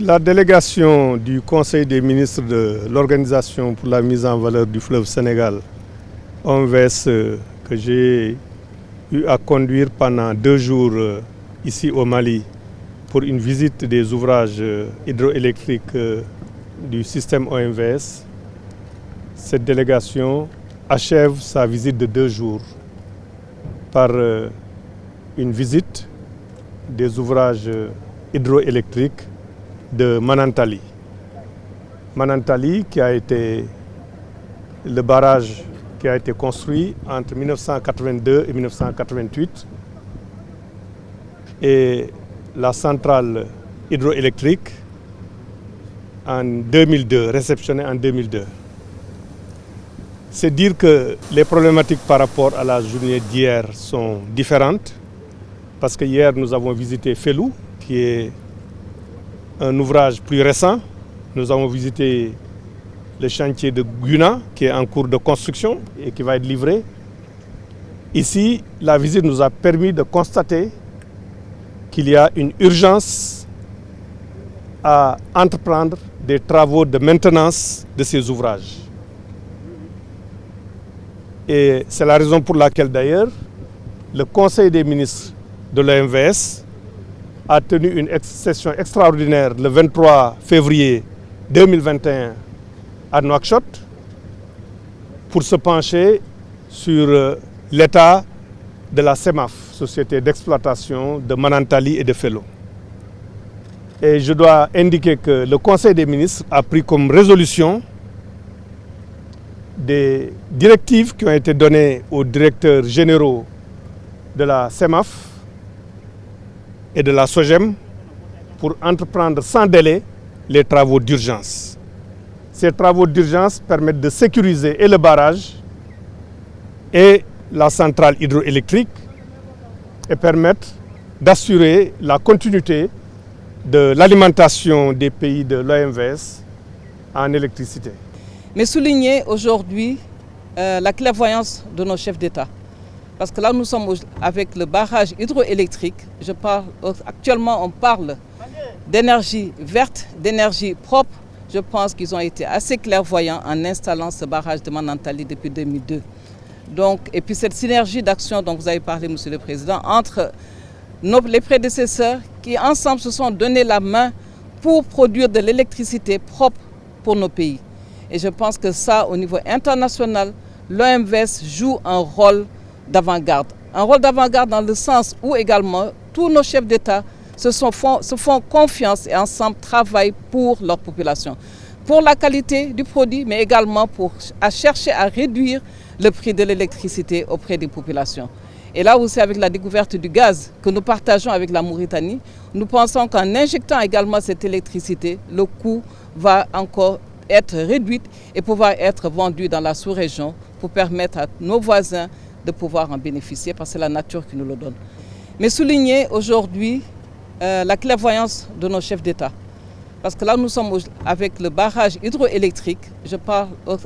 La délégation du Conseil des ministres de l'Organisation pour la mise en valeur du fleuve Sénégal, OMVS, que j'ai eu à conduire pendant 2 jours ici au Mali pour une visite des ouvrages hydroélectriques du système OMVS. Cette délégation achève sa visite de 2 jours par une visite des ouvrages hydroélectriques de Manantali. Manantali qui a été le barrage qui a été construit entre 1982 et 1988 et la centrale hydroélectrique en 2002, réceptionnée en 2002. C'est dire que les problématiques par rapport à la journée d'hier sont différentes parce que hier nous avons visité Felou qui est un ouvrage plus récent. Nous avons visité le chantier de Guna qui est en cours de construction et qui va être livré. Ici, la visite nous a permis de constater qu'il y a une urgence à entreprendre des travaux de maintenance de ces ouvrages. Et c'est la raison pour laquelle d'ailleurs le Conseil des ministres de l'OMVS a tenu une session extraordinaire le 23 février 2021 à Nouakchott pour se pencher sur l'état de la CEMAF, Société d'exploitation de Manantali et de Fello. Et je dois indiquer que le Conseil des ministres a pris comme résolution des directives qui ont été données aux directeurs généraux de la CEMAF et de la SOGEM pour entreprendre sans délai les travaux d'urgence. Ces travaux d'urgence permettent de sécuriser et le barrage et la centrale hydroélectrique et permettent d'assurer la continuité de l'alimentation des pays de l'OMVS en électricité. Mais souligner aujourd'hui la clairvoyance de nos chefs d'État. Parce que là, nous sommes avec le barrage hydroélectrique. Actuellement, on parle d'énergie verte, d'énergie propre. Je pense qu'ils ont été assez clairvoyants en installant ce barrage de Manantali depuis 2002. Donc, et puis cette synergie d'action dont vous avez parlé, Monsieur le Président, entre les prédécesseurs qui ensemble se sont donné la main pour produire de l'électricité propre pour nos pays. Et je pense que ça, au niveau international, l'OMVS joue un rôle d'avant-garde. Un rôle d'avant-garde dans le sens où également tous nos chefs d'État se font confiance et ensemble travaillent pour leur population. Pour la qualité du produit, mais également pour chercher à réduire le prix de l'électricité auprès des populations. Et là aussi, avec la découverte du gaz que nous partageons avec la Mauritanie, nous pensons qu'en injectant également cette électricité, le coût va encore être réduit et pouvoir être vendu dans la sous-région pour permettre à nos voisins de pouvoir en bénéficier parce que c'est la nature qui nous le donne. Mais souligner aujourd'hui la clairvoyance de nos chefs d'État. Parce que là, nous sommes avec le barrage hydroélectrique.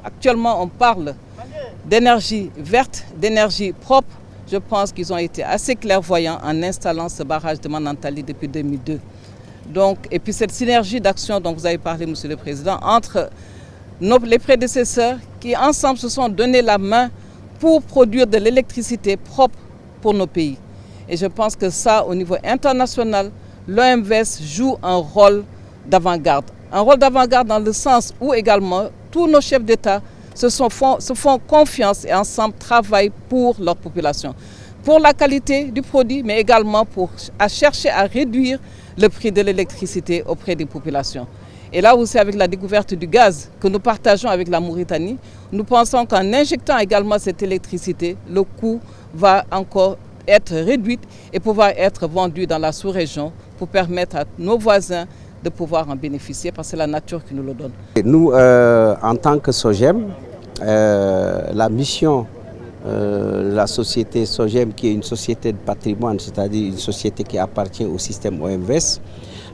Actuellement, on parle d'énergie verte, d'énergie propre. Je pense qu'ils ont été assez clairvoyants en installant ce barrage de Manantali depuis 2002. Donc, et puis cette synergie d'action dont vous avez parlé, Monsieur le Président, entre les prédécesseurs qui ensemble se sont donné la main pour produire de l'électricité propre pour nos pays. Et je pense que ça, au niveau international, l'OMVS joue un rôle d'avant-garde. Un rôle d'avant-garde dans le sens où également tous nos chefs d'État se font confiance et ensemble travaillent pour leur population. Pour la qualité du produit, mais également pour chercher à réduire le prix de l'électricité auprès des populations. Et là aussi, avec la découverte du gaz que nous partageons avec la Mauritanie, nous pensons qu'en injectant également cette électricité, le coût va encore être réduit et pouvoir être vendu dans la sous-région pour permettre à nos voisins de pouvoir en bénéficier parce que c'est la nature qui nous le donne. Nous, en tant que SOGEM, la mission de la société SOGEM, qui est une société de patrimoine, c'est-à-dire une société qui appartient au système OMVS,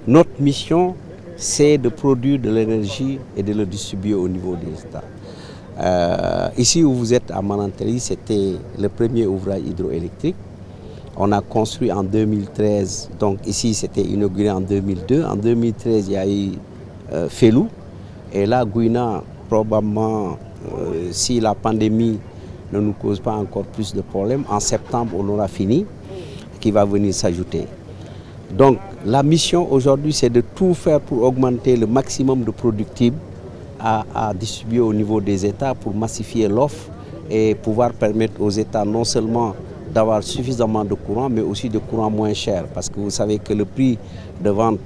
notre mission, c'est de produire de l'énergie et de le distribuer au niveau des États. Ici où vous êtes à Manantali, c'était le premier ouvrage hydroélectrique. On a construit en 2013, donc ici c'était inauguré en 2002. En 2013, il y a eu Felou. Et là, Gouina, probablement, si la pandémie ne nous cause pas encore plus de problèmes, en septembre, on aura fini, qui va venir s'ajouter. Donc, la mission aujourd'hui, c'est de tout faire pour augmenter le maximum de productibles à distribuer au niveau des États pour massifier l'offre et pouvoir permettre aux États non seulement d'avoir suffisamment de courant, mais aussi de courant moins cher. Parce que vous savez que le prix de vente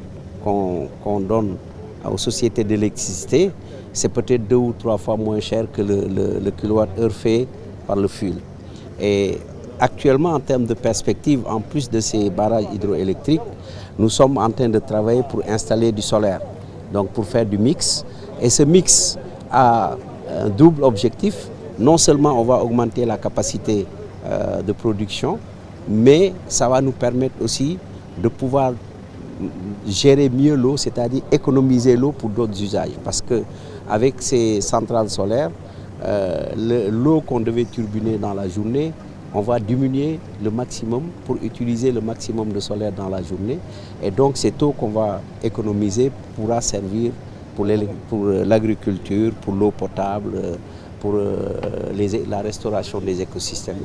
qu'on donne aux sociétés d'électricité, c'est peut-être 2 ou 3 fois moins cher que le kilowattheure fait par le fuel. Et actuellement, en termes de perspective, en plus de ces barrages hydroélectriques, nous sommes en train de travailler pour installer du solaire, donc pour faire du mix. Et ce mix a un double objectif. Non seulement on va augmenter la capacité de production, mais ça va nous permettre aussi de pouvoir gérer mieux l'eau, c'est-à-dire économiser l'eau pour d'autres usages. Parce qu'avec ces centrales solaires, l'eau qu'on devait turbiner dans la journée, on va diminuer le maximum pour utiliser le maximum de solaire dans la journée. Et donc cette eau qu'on va économiser pourra servir pour l'agriculture, pour l'eau potable, pour la restauration des écosystèmes.